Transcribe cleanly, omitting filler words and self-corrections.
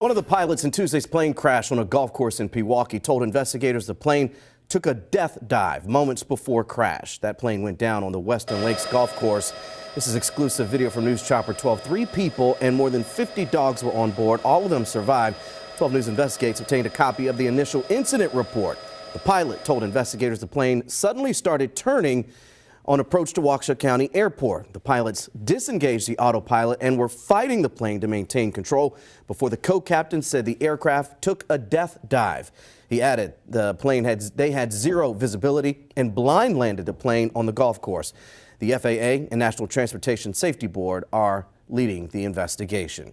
One of the pilots in Tuesday's plane crash on a golf course in Pewaukee told investigators the plane took a death dive moments before crash. That plane went down on the Western Lakes golf course. This is exclusive video from News Chopper 12. 3 people and more than 50 dogs were on board. All of them survived. 12 News Investigates obtained a copy of the initial incident report. The pilot told investigators the plane suddenly started turning on approach to Waukesha County Airport. The pilots disengaged the autopilot and were fighting the plane to maintain control before the co-captain said the aircraft took a death dive. He added the plane had zero visibility and blind landed the plane on the golf course. The FAA and National Transportation Safety Board are leading the investigation.